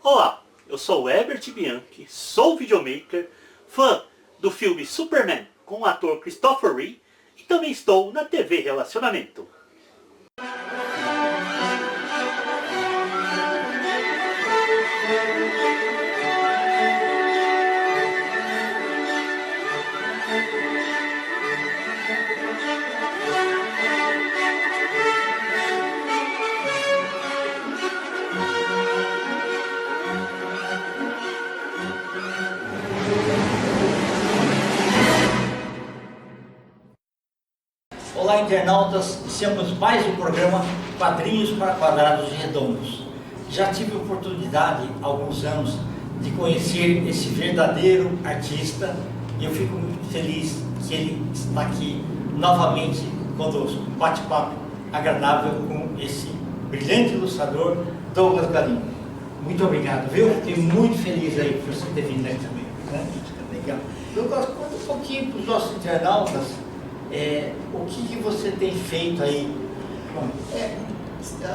Olá, eu sou o Herbert Bianchi, sou videomaker, fã do filme Superman com o ator Christopher Reeve e também estou na TV Relacionamento. Olá, internautas, iniciamos mais um programa Quadrinhos para Quadrados Redondos. Já tive a oportunidade, há alguns anos, de conhecer esse verdadeiro artista e eu fico muito feliz que ele está aqui novamente conosco. Um bate-papo agradável com esse brilhante ilustrador, Douglas Galim. Muito obrigado, viu? Fiquei muito feliz aí por você ter vindo aqui também. Né? Legal. Douglas, conta um pouquinho para os nossos internautas. O que você tem feito aí? Bom,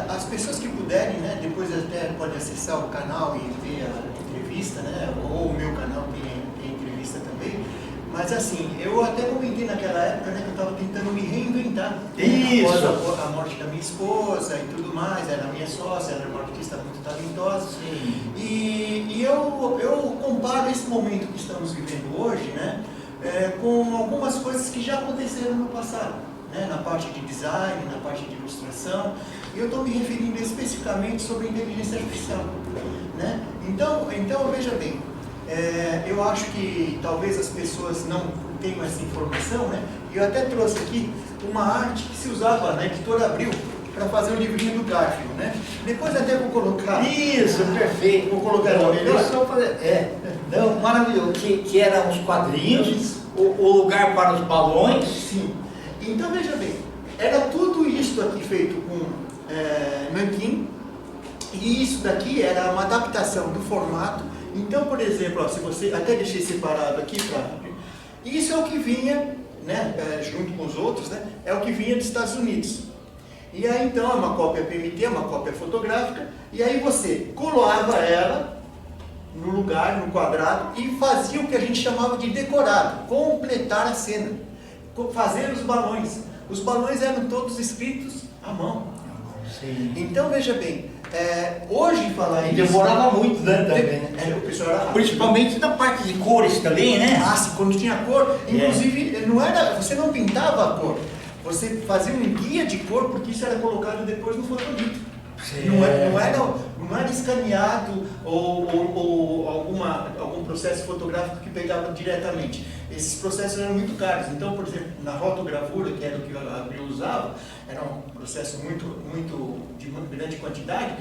as pessoas que puderem, né, depois até podem acessar o canal e ver a entrevista, né, ou o meu canal tem entrevista também. Mas assim, eu até comentei naquela época, né, que eu estava tentando me reinventar. Isso! Após a morte da minha esposa e tudo mais, era minha sócia, era uma artista muito talentosa. Sim. E eu comparo esse momento que estamos vivendo hoje, né, com algumas coisas que já aconteceram no passado, né, na parte de design, na parte de ilustração, e eu estou me referindo especificamente sobre inteligência artificial, né? Então veja bem, eu acho que talvez as pessoas não tenham essa informação, né? E eu até trouxe aqui uma arte que se usava na Editora Abril para fazer o livrinho do Garfield, né? Depois até vou colocar. Isso, perfeito. Vou colocar ela melhor. Não, maravilhoso. Que eram os quadrinhos, o lugar para os balões. Sim. Então veja bem, era tudo isso aqui feito com nanquim, e isso daqui era uma adaptação do formato. Então, por exemplo, ó, se você até deixei separado aqui, isso é o que vinha, né, junto com os outros, né, é o que vinha dos Estados Unidos. E aí então é uma cópia PMT, uma cópia fotográfica, e aí você colava ela no lugar, no quadrado, e fazia o que a gente chamava de decorado, completar a cena, fazer os balões. Os balões eram todos escritos à mão. Sim. Então veja bem, hoje falar isso... Demorava muito, né, também, né? O pessoal era rápido. Principalmente na parte de cores também, né? Ah, sim, quando tinha cor, inclusive não era, você não pintava a cor. Você fazia um guia de cor, porque isso era colocado depois no fotolito. Não era escaneado ou algum processo fotográfico que pegava diretamente. Esses processos eram muito caros. Então, por exemplo, na rotogravura, que era o que a Abril usava, era um processo de muito grande quantidade,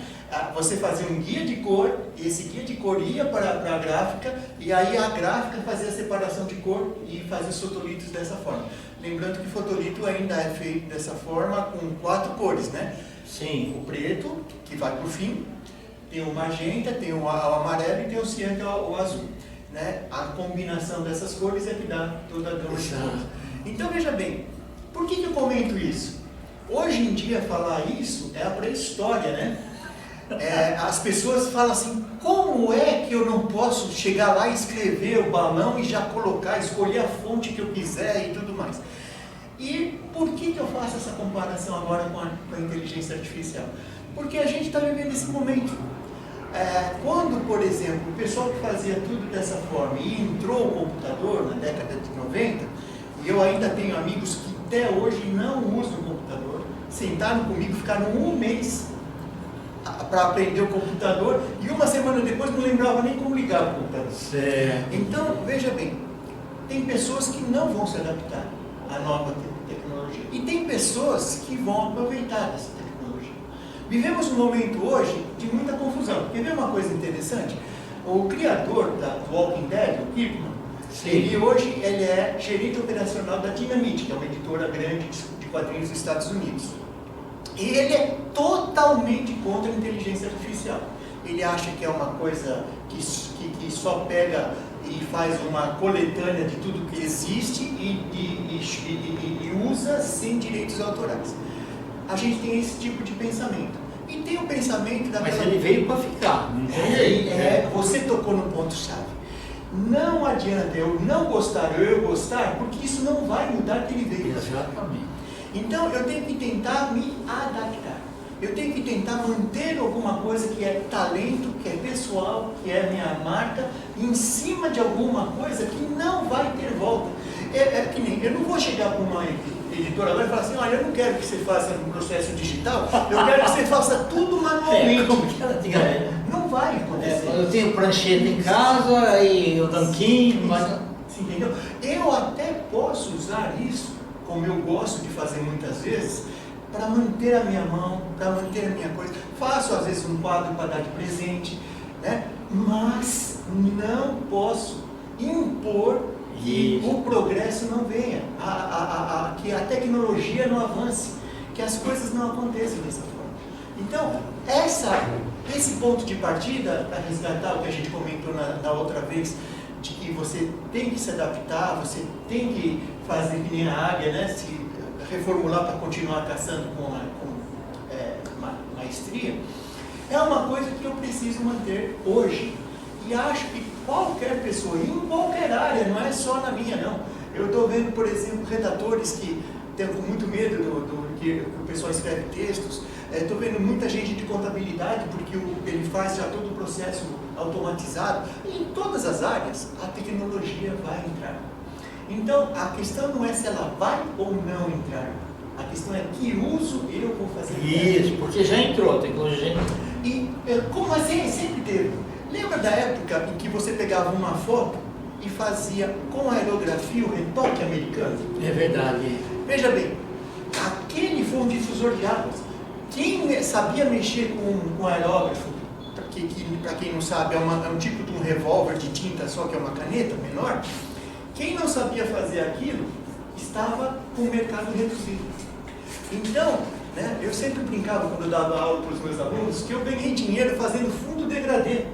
você fazia um guia de cor, e esse guia de cor ia para a gráfica, e aí a gráfica fazia a separação de cor e fazia os fotolitos dessa forma. Lembrando que o fotolito ainda é feito dessa forma com 4 cores, né? Sim. O preto, que vai para o fim, tem o magenta, tem o amarelo e tem o cian, que é o azul. Né? A combinação dessas cores é que dá toda a gama de cores. Então veja bem, por que eu comento isso? Hoje em dia falar isso é a pré-história, né? As pessoas falam assim, como é que eu não posso chegar lá e escrever o balão e já colocar, escolher a fonte que eu quiser e tudo mais? E por que eu faço essa comparação agora com a inteligência artificial? Porque a gente está vivendo esse momento. Quando, por exemplo, o pessoal que fazia tudo dessa forma e entrou o computador na década de 90, e eu ainda tenho amigos que até hoje não usam o computador, sentaram comigo, ficaram um mês para aprender o computador e uma semana depois não lembrava nem como ligar o computador. Certo. Então, veja bem, tem pessoas que não vão se adaptar à nova tecnologia e tem pessoas que vão aproveitar dessa tecnologia. Vivemos um momento hoje de muita confusão. Quer ver uma coisa interessante? O criador do Walking Dead, o Kirkman, ele hoje é gerente operacional da Dynamite, que é uma editora grande de quadrinhos dos Estados Unidos. E ele é totalmente contra a inteligência artificial. Ele acha que é uma coisa que só pega e faz uma coletânea de tudo que existe e usa sem direitos autorais. A gente tem esse tipo de pensamento. E E tem o pensamento daquela... Mas ele veio para ficar, não tem você tocou no ponto-chave. Não adianta eu não gostar ou eu gostar, porque isso não vai mudar que ele veio para ficar. Exatamente. Então eu tenho que tentar me adaptar. Eu tenho que tentar manter alguma coisa que é talento, que é pessoal, que é minha marca, em cima de alguma coisa que não vai ter volta. É que nem, eu não vou chegar para uma editora lá e falar assim, olha, eu não quero que você faça um processo digital, eu quero que você faça tudo manualmente. Não vai acontecer. Eu tenho prancheta em casa e o tanquinho, mas... Você entendeu? Eu até posso usar isso, como eu gosto de fazer muitas vezes, para manter a minha mão, para manter a minha coisa. Faço às vezes um quadro para dar de presente, né? Mas não posso impor que o progresso não venha, que a tecnologia não avance, que as coisas não aconteçam dessa forma. Então, esse ponto de partida, para resgatar o que a gente comentou na outra vez, de que você tem que se adaptar, você tem que fazer que nem a águia, né? Se reformular para continuar caçando com maestria, é uma coisa que eu preciso manter hoje. E acho que qualquer pessoa, em qualquer área, não é só na minha, não. Eu estou vendo, por exemplo, redatores que têm muito medo do que o pessoal escreve textos. Estou vendo muita gente de contabilidade, porque ele faz já todo o processo automatizado. E em todas as áreas, a tecnologia vai entrar. Então, a questão não é se ela vai ou não entrar. A questão é que uso eu vou fazer. Isso, porque já entrou, a tecnologia já entrou. E como assim, sempre teve. Lembra da época em que você pegava uma foto e fazia com aerografia o retoque americano? É verdade. Veja bem, aquele foi um difusor de águas. Quem sabia mexer com aerógrafo, para quem não sabe, é um tipo de um revólver de tinta, só que é uma caneta menor. Quem não sabia fazer aquilo, estava com o mercado reduzido. Então, né, eu sempre brincava quando eu dava aula para os meus alunos, que eu ganhei dinheiro fazendo fundo degradê.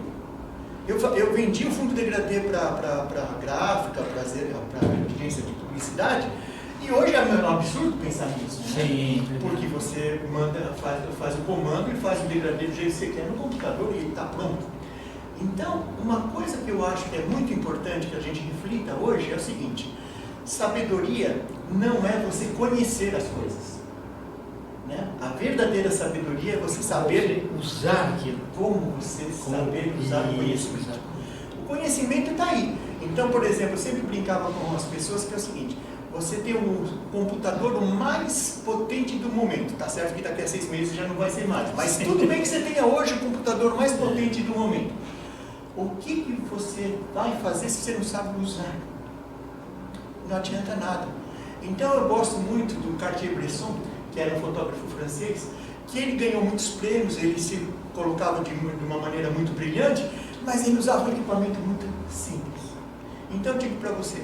Eu vendi o fundo degradê para gráfica, para agência de publicidade, e hoje é um absurdo pensar nisso. Né? Sim. Porque você faz o comando e faz o degradê do jeito que você quer no computador e ele está pronto. Então, uma coisa que eu acho que é muito importante que a gente reflita hoje é o seguinte: sabedoria não é você conhecer as coisas. Né? A verdadeira sabedoria é você saber usar aquilo. Como você saber usar o conhecimento. O conhecimento está aí. Então, por exemplo, eu sempre brincava com as pessoas que é o seguinte: você tem um computador o mais potente do momento. Tá certo que daqui a 6 meses já não vai ser mais. Mas tudo bem que você tenha hoje o computador mais potente do momento. O que você vai fazer se você não sabe usar? Não adianta nada. Então eu gosto muito do Cartier-Bresson, que era um fotógrafo francês, que ele ganhou muitos prêmios, ele se colocava de uma maneira muito brilhante, mas ele usava um equipamento muito simples. Então eu digo para você,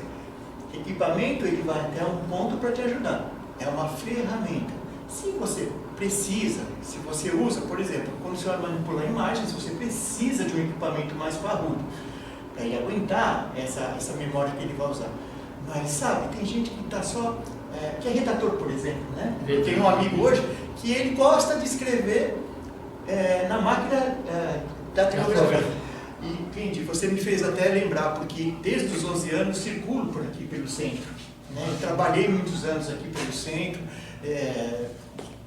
equipamento ele vai até um ponto para te ajudar. É uma ferramenta. Se você precisa, se você usa, por exemplo, quando você vai manipular imagens, você precisa de um equipamento mais parrudo para ele aguentar essa memória que ele vai usar. Mas sabe, tem gente que está só, que é redator, por exemplo, né? Eu tenho um amigo hoje que ele gosta de escrever na máquina datilografia. E, Kendi, você me fez até lembrar, porque desde os 11 anos circulo por aqui pelo centro. Né? Eu trabalhei muitos anos aqui pelo centro.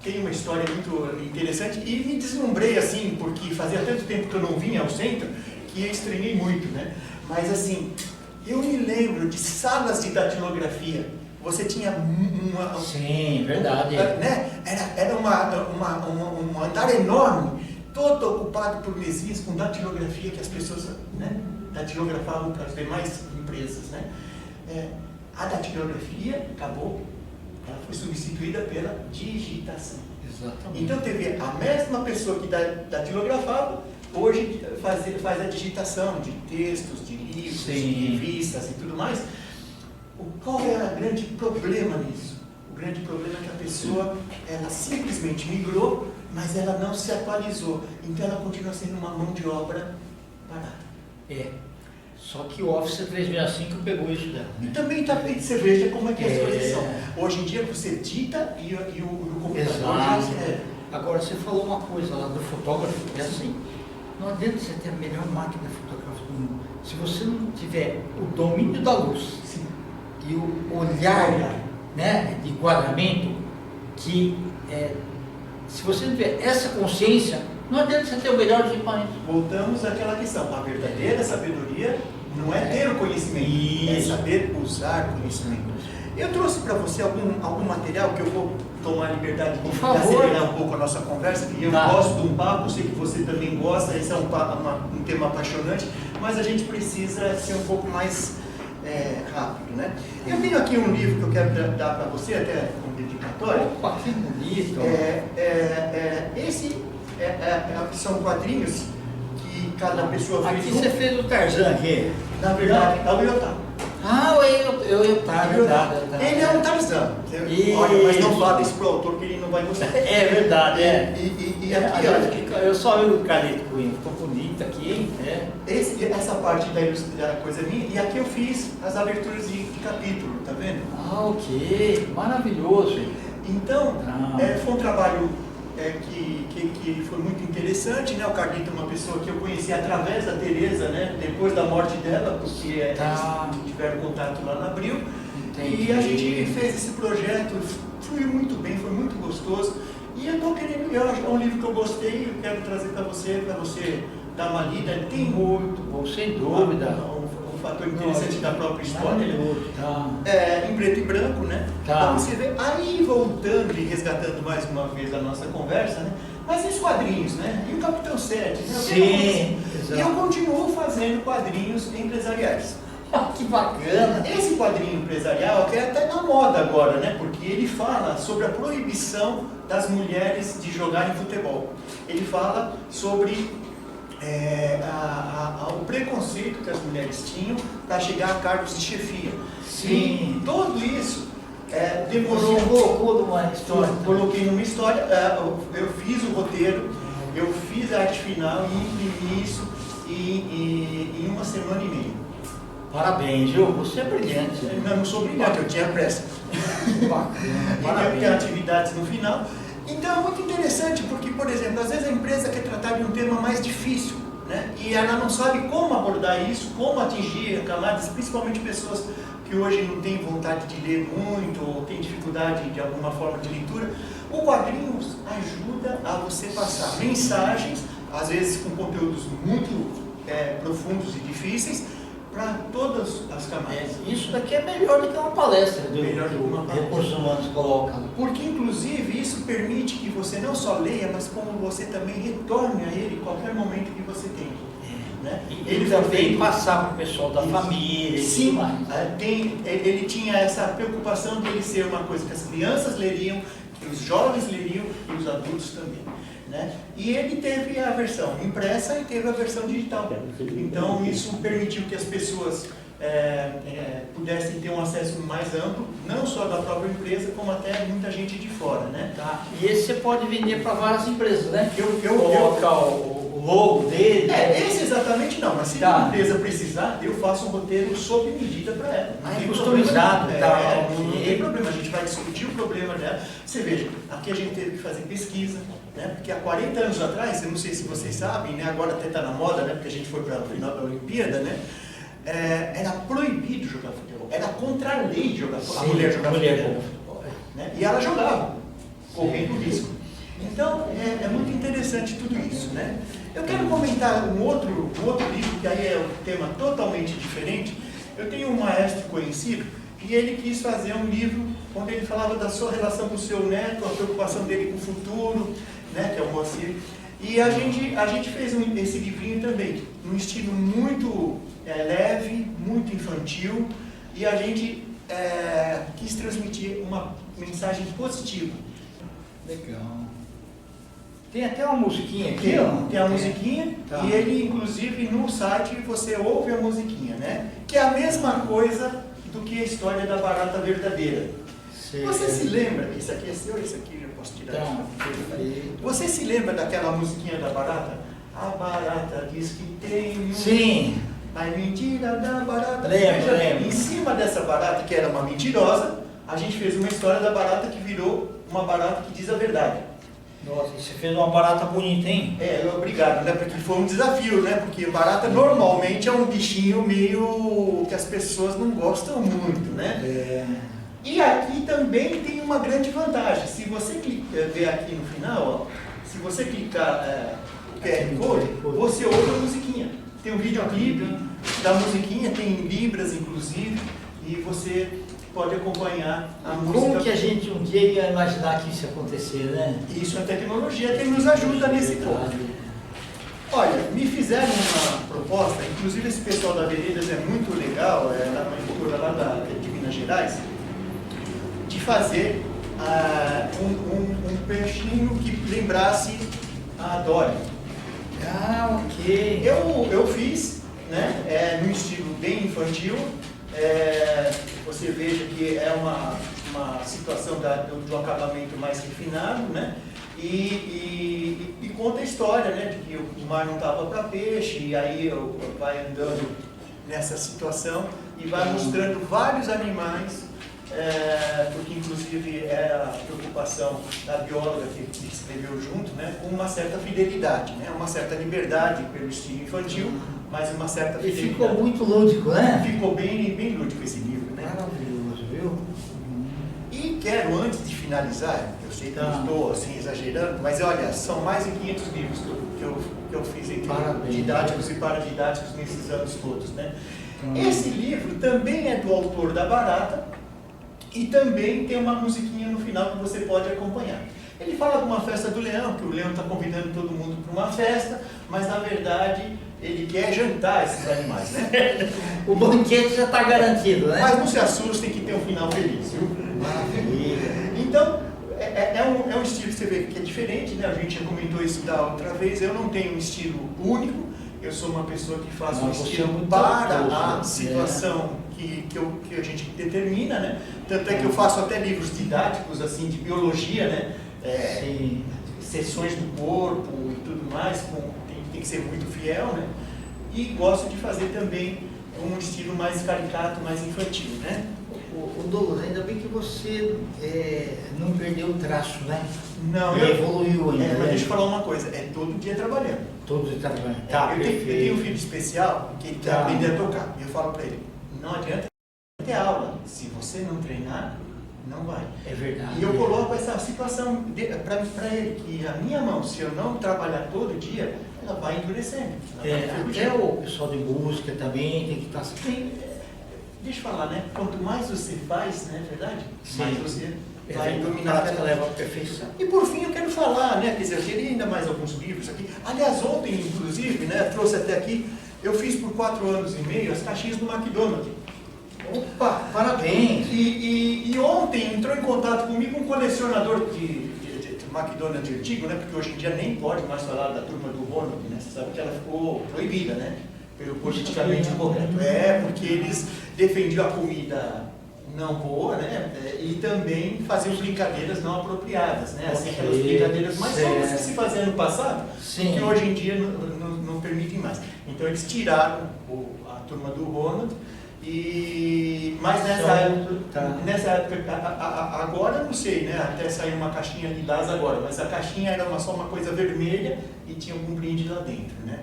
Tem uma história muito interessante e me deslumbrei assim, porque fazia tanto tempo que eu não vinha ao centro, que eu estranhei muito, né? Mas assim, eu me lembro de salas de datilografia. Você tinha uma... Sim, verdade. Né? Era um andar enorme, todo ocupado por mesinhas com datilografia que as pessoas, né, datilografavam para as demais empresas. Né? A datilografia acabou. Ela foi substituída pela digitação. Exatamente. Então teve a mesma pessoa que datilografava, hoje faz a digitação de textos, de livros, Sim. de revistas e tudo mais. Qual é o grande problema nisso? O grande problema é que a pessoa, ela simplesmente migrou, mas ela não se atualizou. Então ela continua sendo uma mão de obra barata. Só que o Office 365 pegou isso dela. E também você veja como é que as coisas são. Hoje em dia você dita e o computador já escreve. Agora, você falou uma coisa lá do fotógrafo, é assim, não adianta você ter a melhor máquina fotográfica do mundo. Se você não tiver o domínio da luz e o olhar, né, de enquadramento, que se você não tiver essa consciência, não adianta você ter o melhor equipamento. Voltamos àquela questão, a verdadeira sabedoria não é ter o conhecimento, é saber usar o conhecimento. Eu trouxe para você algum material que eu vou tomar a liberdade de acelerar um pouco a nossa conversa, que eu gosto de um papo, sei que você também gosta, esse é um tema apaixonante, mas a gente precisa ser um pouco mais rápido, né? Eu tenho aqui um livro que eu quero dar para você, até como dedicatório. Opa, que bonito! São quadrinhos que cada pessoa fez. Aqui você fez o Tarzan aqui. Na verdade, é o Iotá. Ah, eu verdade. Ele é um Tarzan. Olha, mas não fala isso pro autor que ele não vai gostar. É verdade, E aqui, olha, eu só vi o Carlito Cunha, ficou bonito aqui, hein? Essa parte da coisa minha, e aqui eu fiz as aberturas de capítulo, tá vendo? Ah, ok, maravilhoso. Então, foi um trabalho que foi muito interessante, né? O Carlito é uma pessoa que eu conheci através da Tereza, né? Depois da morte dela, porque eles tiveram contato lá na Abril. Entendi. E a gente fez esse projeto, fluiu muito bem, foi muito gostoso. E eu tô querendo, é um livro que eu gostei, eu quero trazer para você dar uma lida. Ele tem muito bom, sem dúvida. Um fator interessante da própria história. Tá. Em preto e branco, né? Tá. Pra você ver. Aí voltando e resgatando mais uma vez a nossa conversa, né? Mas e os quadrinhos, né? E o Capitão 7, né? Sim. E eu continuo fazendo quadrinhos empresariais. Que bacana! Esse quadrinho empresarial que é até na moda agora, né? Porque ele fala sobre a proibição das mulheres de jogarem futebol. Ele fala sobre o preconceito que as mulheres tinham para chegar a cargos de chefia. Sim. E tudo isso demorou. Você colocou numa história. Coloquei numa história, eu fiz o roteiro, eu fiz a arte final e imprimi isso em uma semana e meia. Parabéns, viu? Você é brilhante. Eu não sou brilhante, eu tinha pressa. Bacana. E tem atividades no final. Então é muito interessante porque, por exemplo, às vezes a empresa quer tratar de um tema mais difícil, né? E ela não sabe como abordar isso, como atingir camadas, principalmente pessoas que hoje não têm vontade de ler muito ou têm dificuldade de alguma forma de leitura. O quadrinho ajuda a você passar mensagens, às vezes com conteúdos muito profundos e difíceis, para todas as camadas. Isso daqui é melhor do que uma palestra Melhor do que uma palestra. Recursos Humanos coloca. Porque, inclusive, isso permite que você não só leia, mas como você também retorne a ele em qualquer momento que você tem. Né? Ele também passar para o pessoal da família. Sim, ele tinha essa preocupação de ele ser uma coisa que as crianças leriam, que os jovens leriam e os adultos também. Né? E ele teve a versão impressa e teve a versão digital. Então isso permitiu que as pessoas pudessem ter um acesso mais amplo, não só da própria empresa, como até muita gente de fora. Né? Tá. E esse você pode vender para várias empresas, né? Coloca o logo dele. Esse exatamente não, mas se a empresa precisar, eu faço um roteiro sob medida para ela. É customizado. Não tem problema, a gente vai discutir o problema dela. Você veja, aqui a gente teve que fazer pesquisa, né? Porque há 40 anos atrás, eu não sei se vocês sabem, né? Agora até está na moda, né? Porque a gente foi para o final da Olimpíada, né? Era proibido jogar futebol, era contra a lei jogar futebol. A mulher jogar futebol. Né? E ela jogava, correndo risco. Então, é muito interessante tudo isso, né? Eu quero comentar um outro livro, que aí é um tema totalmente diferente. Eu tenho um maestro conhecido, e ele quis fazer um livro onde ele falava da sua relação com o seu neto, a preocupação dele com o futuro, né, que é o Moacir. E a gente fez esse livrinho também, num estilo muito leve, muito infantil, e a gente quis transmitir uma mensagem positiva. Legal. Tem até uma musiquinha aqui, Tem a musiquinha, tá. E ele, inclusive, no site você ouve a musiquinha, né? Que é a mesma coisa do que a história da barata verdadeira. Sim. Você se lembra, isso aqui é seu, isso aqui eu posso tirar? Então, você se lembra daquela musiquinha da barata? A barata diz que tem... Sim. A mentira da barata. Lembro. Em cima dessa barata, que era uma mentirosa, a gente fez uma história da barata que virou uma barata que diz a verdade. Nossa, você fez uma barata bonita, hein? Obrigado, né? Porque foi um desafio, né? Porque barata normalmente é um bichinho meio que as pessoas não gostam muito, né? E aqui também tem uma grande vantagem. Se você ver aqui no final, ó, se você clicar o QR Code, você ouve a musiquinha. Tem um videoclipe da musiquinha, tem em libras inclusive, e você pode acompanhar a música. Como que a gente um dia ia imaginar que isso ia acontecer, né? Isso é tecnologia que nos ajuda nesse ponto. Olha, me fizeram uma proposta, inclusive esse pessoal da Veredas é muito legal, da editora lá de Minas Gerais, de fazer um peixinho que lembrasse a Dory. Ah, ok. Eu fiz, né, num estilo bem infantil. Você veja que é uma situação de um acabamento mais refinado, né? E conta a história, né? De que o mar não estava para peixe, e aí vai andando nessa situação e vai mostrando vários animais, porque inclusive era a preocupação da bióloga que escreveu junto, né? Com uma certa fidelidade, né? Uma certa liberdade pelo estilo infantil, mas uma certa fidelidade. E ficou muito lúdico, né? Ficou bem lúdico esse livro, né? Maravilhoso, viu? E quero, antes de finalizar, eu sei que eu estou assim, exagerando, mas olha, são mais de 500 livros que eu fiz entre didáticos e paradidáticos nesses anos todos, né? Esse livro também é do autor da Barata e também tem uma musiquinha no final que você pode acompanhar. Ele fala de uma festa do leão, que o leão está convidando todo mundo para uma festa, mas na verdade ele quer jantar esses animais, né? O banquete já está garantido, né? Mas não se assustem que tem um final feliz, viu? Maravilha. Então, é um estilo que você vê que é diferente, né? A gente já comentou isso da outra vez. Eu não tenho um estilo único, eu sou uma pessoa que faz um estilo para a situação que a gente determina, né? Tanto é que eu faço até livros didáticos, assim, de biologia, né? Seções do corpo e tudo mais, tem que ser muito fiel, né? E gosto de fazer também um estilo mais caricato, mais infantil, né? O Douglas, ainda bem que você não perdeu o traço, né? Não, evoluiu ainda. Mas deixa eu falar uma coisa, é todo dia trabalhando. Todo dia trabalhando. Eu tenho um filho especial que quer aprender a tocar. E eu falo para ele, não adianta ter aula, se você não treinar, não vai. É verdade. E eu coloco essa situação para ele, que a minha mão, se eu não trabalhar todo dia, ela vai endurecendo. Até o pessoal de música também tem que estar... Deixa eu falar, né? Quanto mais você faz, né, verdade? Sim. Mais você vai dominar a leva à perfeição. E por fim eu quero falar, né? Quer dizer, eu teria ainda mais alguns livros aqui. Aliás, ontem, inclusive, né, trouxe até aqui, eu fiz por 4 anos e meio as caixinhas do McDonald's. Opa, parabéns! E ontem entrou em contato comigo um colecionador de McDonald's antigo, né? Porque hoje em dia nem pode mais falar da turma do Ronald, né? Você sabe que ela ficou proibida, né? Pelo politicamente correto. Porque eles defendiam a comida não boa, né? E também faziam brincadeiras não apropriadas, né? Assim, aquelas brincadeiras mais soltas que se faziam no passado, que hoje em dia não permitem mais. Então eles tiraram a turma do Ronald. Mas nessa época, agora eu não sei, né? Até saiu uma caixinha lilás agora, mas a caixinha era só uma coisa vermelha e tinha um brinde lá dentro, né?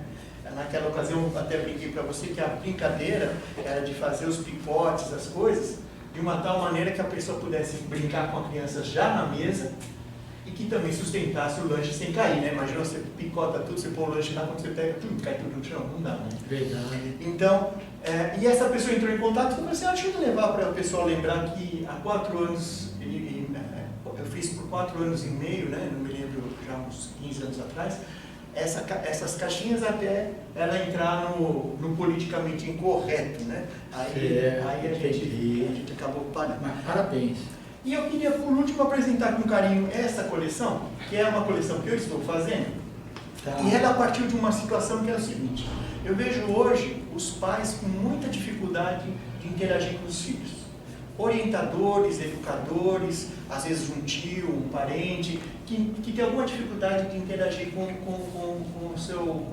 Naquela ocasião eu até brinquei para você que a brincadeira era de fazer os picotes, as coisas, de uma tal maneira que a pessoa pudesse brincar com a criança já na mesa e que também sustentasse o lanche sem cair, né? Imagina, você picota tudo, você põe o lanche lá, quando você pega tudo, cai tudo no chão, não dá, né? Verdade. Então, e essa pessoa entrou em contato e falou assim, deixa eu levar para o pessoal lembrar que há 4 anos, eu fiz por 4 anos e meio, né? Não me lembro, já uns 15 anos atrás, essas caixinhas até ela entrar no politicamente incorreto, né? Aí a gente acabou parando. Mas parabéns. E eu queria, por último, apresentar com carinho essa coleção, que é uma coleção que eu estou fazendo, e ela partiu de uma situação que é o seguinte, eu vejo hoje os pais com muita dificuldade de interagir com os filhos. Orientadores, educadores, às vezes um tio, um parente, que tem alguma dificuldade de interagir com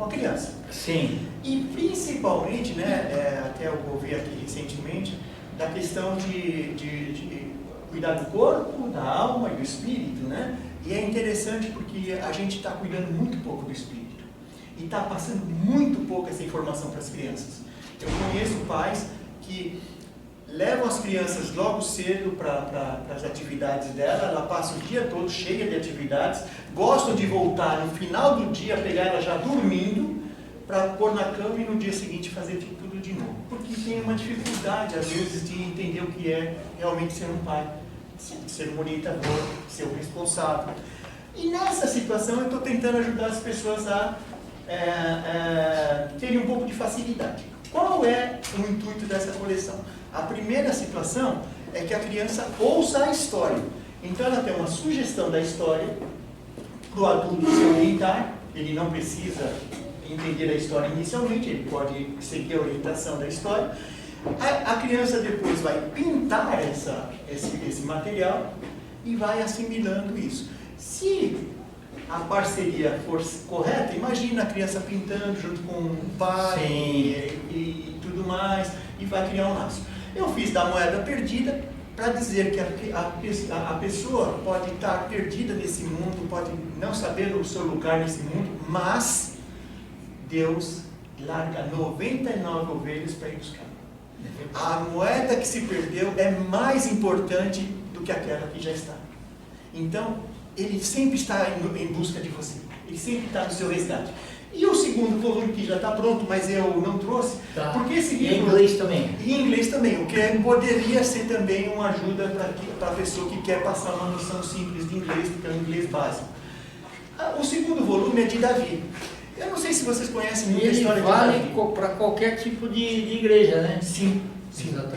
a criança. Sim. E principalmente, né, até eu ouvi aqui recentemente, da questão de cuidar do corpo, da alma e do espírito, né? E é interessante porque a gente está cuidando muito pouco do espírito. E está passando muito pouco essa informação para as crianças. Eu conheço pais que levam as crianças logo cedo para as atividades dela, ela passa o dia todo cheia de atividades, gostam de voltar no final do dia, pegar ela já dormindo, para pôr na cama e no dia seguinte fazer tudo de novo. Porque tem uma dificuldade, às vezes, de entender o que é realmente ser um pai, ser um orientador, ser um responsável. E nessa situação eu estou tentando ajudar as pessoas a terem um pouco de facilidade. Qual é o intuito dessa coleção? A primeira situação é que a criança ouça a história. Então ela tem uma sugestão da história para o adulto se orientar, ele não precisa entender a história inicialmente, ele pode seguir a orientação da história. A criança depois vai pintar esse material e vai assimilando isso. Se a parceria for correta, imagina a criança pintando junto com o pai e tudo mais, e vai criar um laço. Eu fiz da moeda perdida para dizer que a pessoa pode estar perdida nesse mundo, pode não saber o seu lugar nesse mundo, mas Deus larga 99 ovelhas para ir buscar. A moeda que se perdeu é mais importante do que aquela que já está. Então, ele sempre está em busca de você. Ele sempre está no seu resgate. E o segundo volume que já está pronto, mas eu não trouxe, porque esse livro... Em inglês também. E em inglês também, o que poderia ser também uma ajuda para a pessoa que quer passar uma noção simples de inglês, porque é o inglês básico. O segundo volume é de Davi. Eu não sei se vocês conhecem muita história de Davi. Ele vale para qualquer tipo de igreja, né? Sim.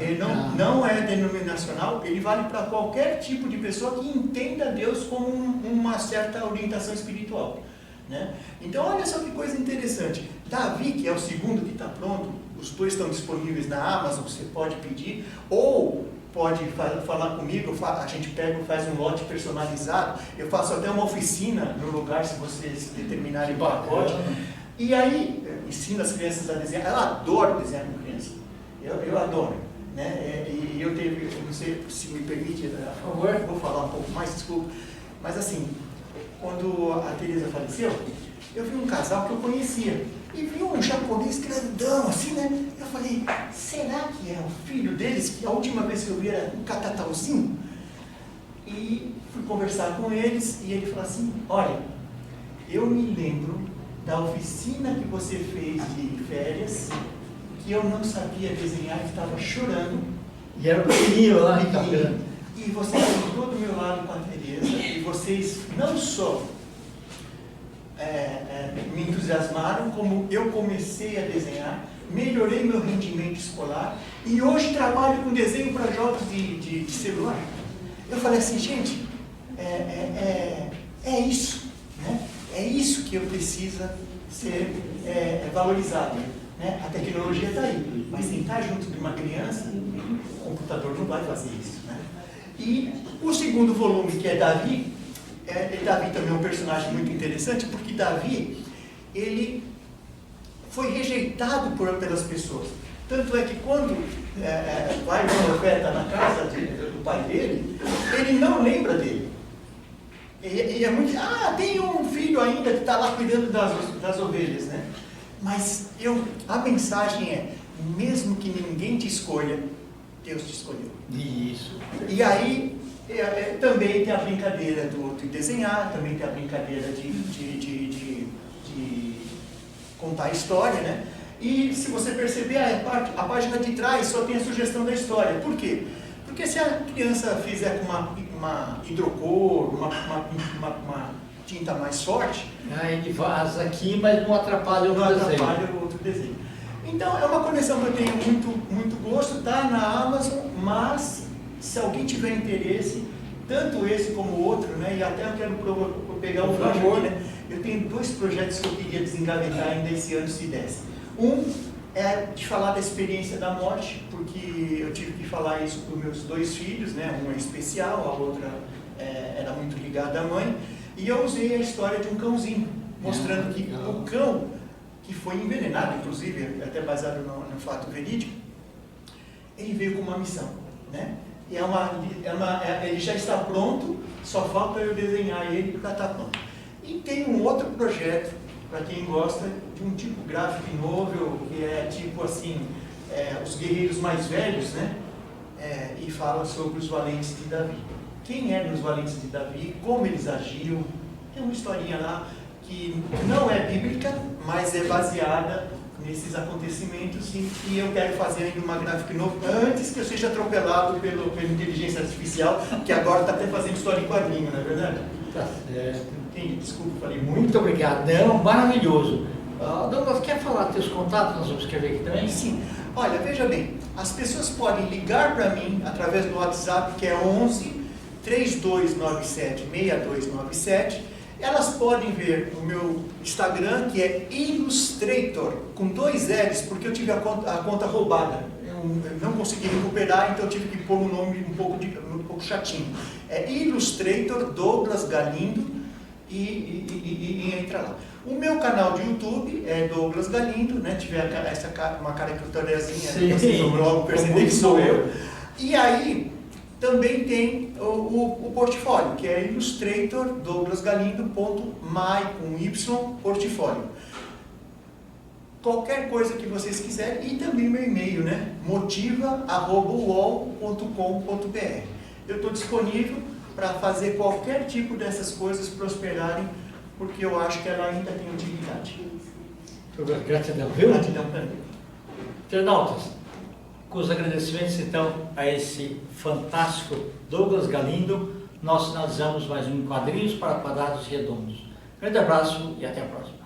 Ele não é denominacional, ele vale para qualquer tipo de pessoa que entenda Deus como uma certa orientação espiritual. Né? Então olha só que coisa interessante. Davi, que é o segundo que está pronto, os dois estão disponíveis na Amazon, você pode pedir, ou pode falar comigo, a gente pega e faz um lote personalizado, eu faço até uma oficina no lugar, se vocês determinarem o pacote, e aí ensino as crianças a desenhar. Eu adoro desenhar com criança, eu adoro, né? E eu não sei se me permite, por favor, vou falar um pouco mais, desculpa, mas assim, quando a Teresa faleceu, eu vi um casal que eu conhecia, e vi um japonês grandão, assim, né? Eu falei, será que é o filho deles? Que a última vez que eu vi era um catatauzinho. E fui conversar com eles, e ele falou assim, olha, eu me lembro da oficina que você fez de férias, que eu não sabia desenhar, estava chorando. E era pequenininho lá, e você sentou do meu lado com a Teresa, e vocês não só me entusiasmaram, como eu comecei a desenhar, melhorei meu rendimento escolar, e hoje trabalho com desenho para jogos de celular. Eu falei assim, gente, é isso, né? É isso que eu preciso ser valorizado. Né? A tecnologia está aí, mas sentar junto de uma criança, o computador não vai fazer isso. Né? E o segundo volume, que é Davi, Davi também é um personagem muito interessante, porque Davi, ele foi rejeitado pelas pessoas. Tanto é que quando vai o profeta na casa do pai dele, ele não lembra dele. E é muito... tem um filho ainda que está lá cuidando das ovelhas, né? Mas a mensagem é, mesmo que ninguém te escolha, Deus te escolheu. Isso. E aí, também tem a brincadeira de desenhar, também tem a brincadeira de contar a história, né? E se você perceber, a página de trás só tem a sugestão da história. Por quê? Porque se a criança fizer com uma hidrocor, uma tinta mais forte, ele faz aqui, mas não atrapalha o desenho. Não atrapalha o outro desenho. Então, é uma coleção que eu tenho muito gosto, está na Amazon, mas se alguém tiver interesse, tanto esse como o outro, né, e até eu quero pegar o favor, né, eu tenho 2 projetos que eu queria desengavetar ainda esse ano, se desse. Um é de falar da experiência da morte, porque eu tive que falar isso para os meus 2 filhos, né, uma é especial, a outra era muito ligada à mãe, e eu usei a história de um cãozinho, mostrando que o cão, que foi envenenado, inclusive, até baseado no fato verídico, ele veio com uma missão, né? E ele já está pronto, só falta eu desenhar ele para estar pronto. E tem um outro projeto, para quem gosta de um tipo gráfico novel, que é tipo assim, os guerreiros mais velhos, né? E fala sobre os valentes de Davi. Quem eram os valentes de Davi, como eles agiam. Tem uma historinha lá que não é bíblica, mas é baseada nesses acontecimentos e eu quero fazer ainda uma gráfica nova antes que eu seja atropelado pela inteligência artificial, que agora está até fazendo história em quadrinho, não é verdade? Tá certo. Entendi, desculpa, falei muito. Muito obrigado. Não, maravilhoso. Douglas, quer falar dos teus contatos? Nós vamos escrever aqui também? Sim. Olha, veja bem, as pessoas podem ligar para mim através do WhatsApp, que é 11 3297 6297. Elas podem ver o meu Instagram, que é Illustrator, com 2 L's, porque eu tive a conta roubada. Eu não consegui recuperar, então eu tive que pôr um nome um pouco chatinho. É Illustrator Douglas Galindo e entra lá. O meu canal de YouTube é Douglas Galindo, né? Tiver uma caricaturazinha, vocês vão logo perceber que sou eu. E aí também tem o portfólio, que é illustratordouglasgalindo.my com Y portfólio. Qualquer coisa que vocês quiserem, e também meu e-mail, né? motiva@uol.com.br. Eu estou disponível para fazer qualquer tipo dessas coisas prosperarem, porque eu acho que ela ainda tem utilidade. Gratidão, viu? Gratidão para mim. Internautas, com os agradecimentos então a esse fantástico Douglas Galindo, nós finalizamos mais um Quadrinhos para Quadrados Redondos. Grande abraço e até a próxima.